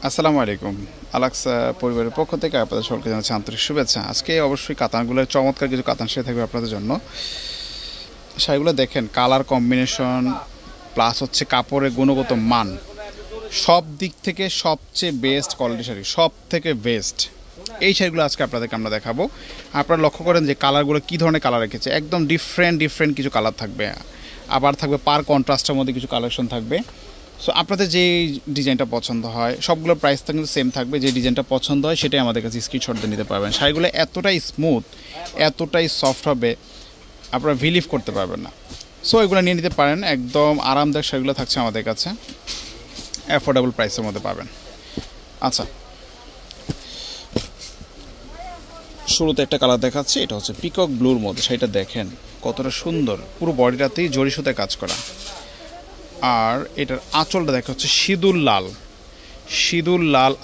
আসসালামু আলাইকুম। আলাক্সা পরিবারের পক্ষ থেকে আপনাদের সকলকে জানাচ্ছি আন্তরিক শুভেচ্ছা। আজকে অবশ্যই কাতানগুলোর চমৎকার কিছু কাতান শাড়ি থাকবে আপনাদের জন্য। শাড়িগুলো দেখেন, কালার কম্বিনেশন প্লাস হচ্ছে কাপড়ের গুণগত মান, সব দিক থেকে সবচেয়ে বেস্ট কোয়ালিটি শাড়ি, সব থেকে বেস্ট এই শাড়িগুলো আজকে আপনাদেরকে আমরা দেখাবো। আপনারা লক্ষ্য করেন যে কালারগুলো কী ধরনের কালার রেখেছে, একদম ডিফারেন্ট কিছু কালার থাকবে, আবার থাকবে পার কন্ট্রাস্টের মধ্যে কিছু কালেকশন থাকবে। সো আপনাদের যে ডিজাইনটা পছন্দ হয় সবগুলোর প্রাইস কিন্তু সেম থাকবে, যে ডিজাইনটা পছন্দ হয় সেটাই আমাদের কাছে স্ক্রিনশট দিয়ে নিতে পারবেন। শাড়িগুলো এতটাই স্মুথ, এতটাই সফট হবে, আপনারা বিলিভ করতে পারবেন না। সো এগুলো নিয়ে নিতে পারেন, একদম আরামদায়ক শাড়িগুলো থাকছে আমাদের কাছে, অ্যাফোর্ডেবল প্রাইসের মধ্যে পাবেন। আচ্ছা, শুরুতে একটা কালার দেখাচ্ছি, এটা হচ্ছে পিকক ব্লুর মধ্যে। শাড়িটা দেখেন কতটা সুন্দর, পুরো বডিটাতেই জরি সুতায় কাজ করা। আর এটার আঁচলটা দেখা হচ্ছে সিঁদুর লাল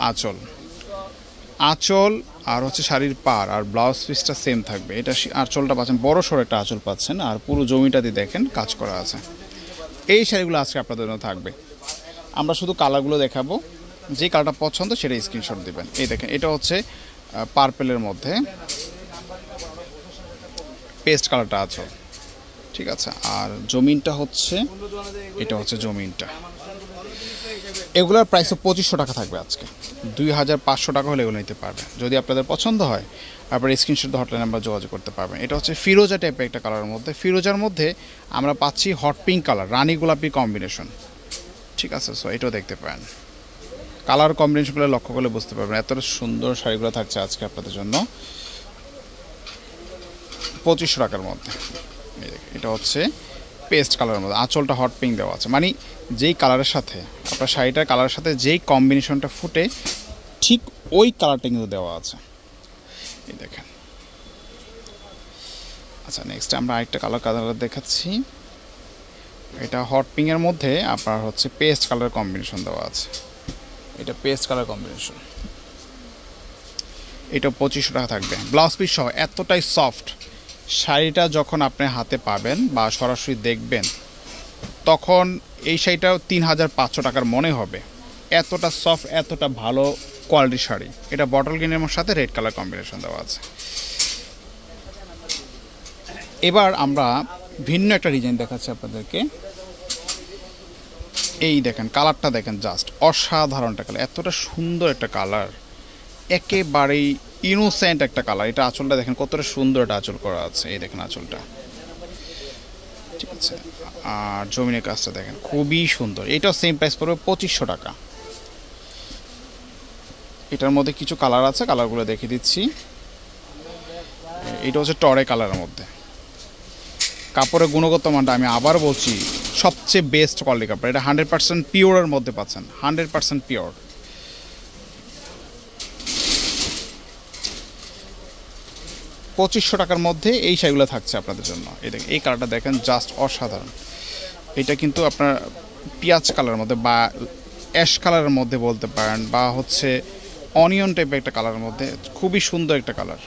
আঁচল আর হচ্ছে শাড়ির পার আর ব্লাউজ পিসটা সেম থাকবে। এটা আঁচলটা পাচ্ছেন, বড় সড়ো একটা আঁচল পাচ্ছেন, আর পুরো জমিটাতে দেখেন কাজ করা আছে। এই শাড়িগুলো আজকে আপনাদের জন্য থাকবে। আমরা শুধু কালারগুলো দেখাবো, যে কালারটা পছন্দ সেটা স্ক্রিনশট দেবেন। এই দেখেন, এটা হচ্ছে পার্পেলের মধ্যে পেস্ট কালারটা আঁচল, ঠিক আছে। আর জমিনটা হচ্ছে, এটা হচ্ছে জমিনটা। এগুলোর প্রাইস 2500 টাকা থাকবে আজকে, 2500 টাকা হলে এগুলো নিতে পারবেন। যদি আপনাদের পছন্দ হয় আপনার স্ক্রিনশট হটলাইন আমরা যোগাযোগ করতে পারবেন। এটা হচ্ছে ফিরোজা টাইপের একটা কালারের মধ্যে, ফিরোজার মধ্যে আমরা পাচ্ছি হট পিঙ্ক কালার, রানী গোলাপি কম্বিনেশন, ঠিক আছে। সো এটাও দেখতে পারেন, কালার কম্বিনেশনগুলো লক্ষ্য করলে বুঝতে পারবেন। এতটা সুন্দর শাড়িগুলো থাকছে আজকে আপনাদের জন্য 2500 টাকার মধ্যে। এটা হচ্ছে পেস্ট কালারের মধ্যে, আঁচলটা হট পিঙ্ক দেওয়া আছে, মানে যেই কালারের সাথে আপনার শাড়িটার কালারের সাথে যেই কম্বিনেশনটা ফুটে ঠিক ওই কালারটা কিন্তু দেওয়া আছে, এই দেখেন। আচ্ছা, নেক্সট আমরা আরেকটা কালার দেখাচ্ছি। এটা হট পিঙ্কের মধ্যে আপনার হচ্ছে পেস্ট কালার কম্বিনেশন দেওয়া আছে, এটা পেস্ট কালার কম্বিনেশন। এটা 2500 টাকা থাকবে, ব্লাউজ পিস সহ। এতটাই সফট শাড়িটা, যখন আপনি হাতে পাবেন বা সরাসরি দেখবেন তখন এই শাড়িটাও 3500 টাকার মনে হবে। এতটা সফট, এতটা ভালো কোয়ালিটির শাড়ি। এটা বটল গ্রিনের সাথে রেড কালার কম্বিনেশন দেওয়া আছে। এবার আমরা ভিন্ন একটা ডিজাইন দেখাচ্ছি আপনাদেরকে। এই দেখেন, কালারটা দেখেন, জাস্ট অসাধারণ একটা কালার, এতটা সুন্দর একটা কালার, একেবারেই ইনোসেন্ট একটা কালার। এটা আঁচলটা দেখেন কতটা সুন্দর একটা আঁচল করা আছে, এই দেখেন আঁচলটা, ঠিক আছে। আর জমিনের কাজটা দেখেন খুবই সুন্দর। এটাও সেম প্রাইস পড়বে 2500 টাকা। এটার মধ্যে কিছু কালার আছে, কালারগুলো দেখিয়ে দিচ্ছি। এটা হচ্ছে টরে কালারের মধ্যে। কাপড়ের গুণগত মানটা আমি আবার বলছি, সবচেয়ে বেস্ট কোয়ালিটি কাপড়। এটা 100% পিওরের মধ্যে পাচ্ছেন, 100% পিওর। $2500 টাকার মধ্যে এই শাড়িগুলো থাকছে আপনাদের জন্য। এই দেখেন, এই কালারটা দেখেন, জাস্ট অসাধারণ। এটা কিন্তু আপনার পেঁয়াজ কালারের মধ্যে বা অ্যাশ কালারের মধ্যে বলতে পারেন, বা হচ্ছে অনিয়ন টাইপের একটা কালারের মধ্যে, খুবই সুন্দর একটা কালার।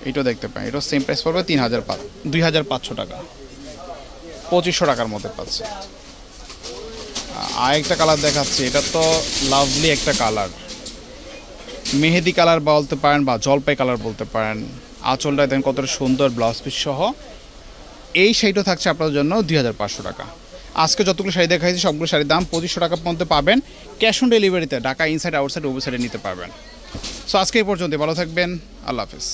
এটাও দেখতে পারেন, এটাও সেম প্রাইস পড়বে 2500 টাকা, 2500 টাকার মধ্যে পাচ্ছে। আরেকটা কালার দেখাচ্ছি, এটা তো লাভলি একটা কালার, মেহেদি কালার বলতে পারেন বা জলপাই কালার বলতে পারেন। আঁচলটা দেখেন কতটা সুন্দর, ব্লাউজ পিস সহ। এই শাড়িটা থাকছে আপনাদের জন্য 2500 টাকা। আজকে যতগুলো শাড়ি দেখাইছি সবগুলো শাড়ির দাম 2500 টাকার মধ্যে পাবেন। ক্যাশ অন ডেলিভারিতে ঢাকা ইনসাইড আউটসাইড উভয় সাইডে নিতে পারবেন। সো আজকে এই পর্যন্ত, ভালো থাকবেন, আল্লাহ হাফেজ।